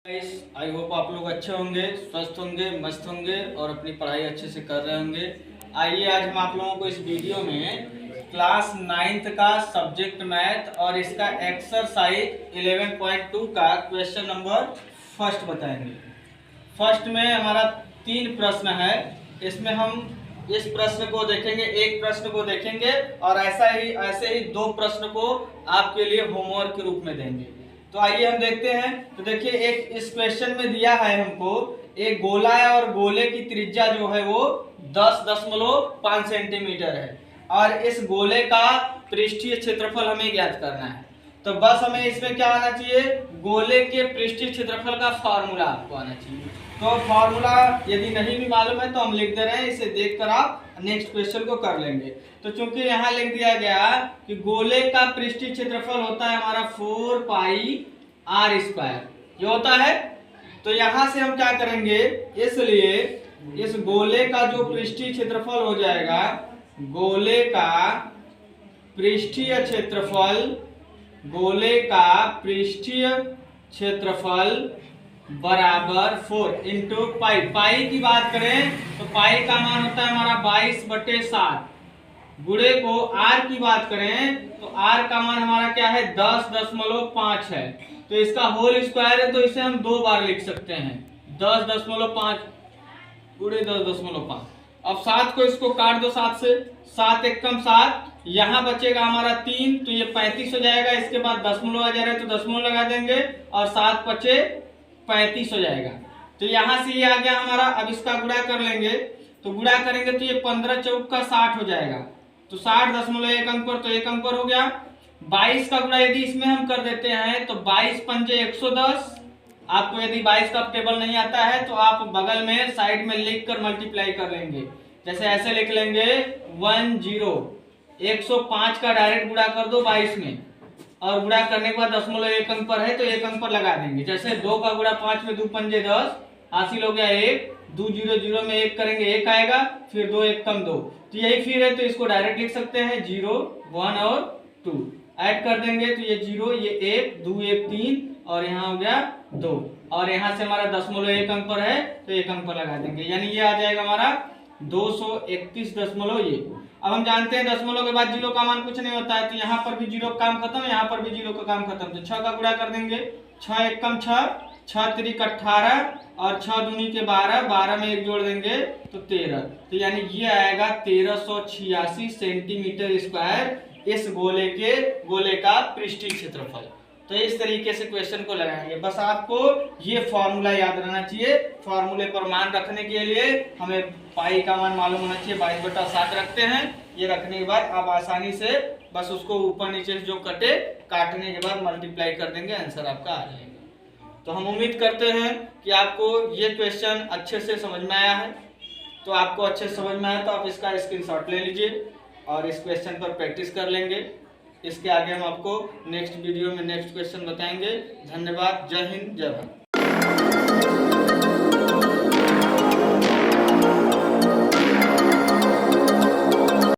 I hope आप लोग अच्छे होंगे, स्वस्थ होंगे, मस्त होंगे और अपनी पढ़ाई अच्छे से कर रहे होंगे। आइए आज हम आप लोगों को इस वीडियो में क्लास 9th का सब्जेक्ट मैथ और इसका एक्सरसाइज 11.2 का क्वेश्चन नंबर फर्स्ट बताएंगे। फर्स्ट में हमारा 3 प्रश्न है। इसमें हम इस प्रश्न को देखेंगे, एक प्रश्न को देखेंगे और ऐसे ही 2 प्रश्न को आपके लिए होमवर्क के रूप में देंगे। तो आइए हम देखते हैं। तो देखिए, एक इस क्वेश्चन में दिया है हमको एक गोला है और गोले की त्रिज्या जो है वो 10.5 सेंटीमीटर है और इस गोले का पृष्ठीय क्षेत्रफल हमें ज्ञात करना है। तो बस हमें इसमें क्या आना चाहिए, गोले के पृष्ठीय क्षेत्रफल का फॉर्मूला आपको आना चाहिए। तो फॉर्मूला यदि नहीं भी मालूम है तो हम लिख दे रहे हैं, इसे देखकर आप नेक्स्ट क्वेश्चन को कर लेंगे। तो चूंकि यहाँ लिख दिया गया कि गोले का पृष्ठीय क्षेत्रफल होता है हमारा 4 पाई आर स्क्वायर, जो होता है। तो यहाँ से हम क्या करेंगे, इसलिए इस गोले का जो पृष्ठीय क्षेत्रफल हो जाएगा, गोले का पृष्ठीय क्षेत्रफल बराबर 4 इंटू पाई। पाई की बात करें तो पाई का मान होता है हमारा 22/7। गुणे को आर की बात करें तो आर का मान हमारा क्या है, 10.5 है। तो इसका होल स्क्वायर है तो इसे हम 2 बार लिख सकते हैं, 10.5 गुणे 10.5। अब 7 को इसको काट दो 7 से, 7 एकम 7, यहाँ बचेगा हमारा 3, तो ये 35 हो जाएगा। इसके बाद दशमलव आ जा रहा है तो दशमलव लगा देंगे और 7 बचे 35 हो जाएगा। तो यहाँ से ये आ गया हमारा। अब इसका गुणा कर लेंगे, तो गुणा करेंगे तो ये 15 चौक का 60 हो जाएगा। तो 60.1 अंक पर, तो 1 अंक पर हो गया। 22 का गुणा यदि इसमें हम कर देते हैं तो 22 पंजे 110। आपको यदि 22 का टेबल नहीं आता है तो आप बगल में साइड में लिख कर मल्टीप्लाई कर लेंगे। जैसे ऐसे लिख लेंगे 105 का डायरेक्ट गुणा कर दो 22 में, और गुणा करने के बाद दशमलव 1 अंक पर है तो 1 अंक पर लगा देंगे। जैसे 2 का गुणा 5 में 2 पंजे 10, हासिल हो गया 1। 2 0 0 में 1 करेंगे 1 आएगा, फिर 2 1 कम 2, तो यही फिर है। तो इसको डायरेक्ट लिख सकते हैं 0 1 और 2 ऐड कर देंगे तो ये 0 ये 1 2 1 3 और यहाँ हो गया 2, और यहाँ से हमारा दशमलव 1 अंक पर है तो 1 अंक पर लगा देंगे, यानी ये आ जाएगा हमारा 231 दशमलव ये। अब हम जानते हैं दशमलव के बाद 0 का मान कुछ नहीं होता है, तो यहाँ पर भी 0 का काम खत्म, यहाँ पर भी 0 का काम खत्म। तो 6 का गुणा कर देंगे, 6 एकम 6, 6 त्रिक 18 और 6 दूनी के 12, 12 में 1 जोड़ देंगे तो 13। तो यानी ये आएगा 1386 सेंटीमीटर स्क्वायर इस गोले का पृष्ठीय क्षेत्रफल। तो इस तरीके से क्वेश्चन को लगाएंगे। बस आपको ये फॉर्मूला याद रहना चाहिए। फॉर्मूले पर मान रखने के लिए हमें पाई का मान मालूम होना चाहिए, 22/7 रखते हैं। ये रखने के बाद आप आसानी से बस उसको ऊपर नीचे जो कटे काटने के बाद मल्टीप्लाई कर देंगे, आंसर आपका आ जाएगा। तो हम उम्मीद करते हैं कि आपको ये क्वेश्चन अच्छे से समझ में आया है। तो आपको अच्छे से समझ में आया तो आप इसका स्क्रीनशॉट ले लीजिए और इस क्वेश्चन पर प्रैक्टिस कर लेंगे। इसके आगे हम आपको नेक्स्ट वीडियो में नेक्स्ट क्वेश्चन बताएंगे। धन्यवाद। जय हिंद, जय भारत।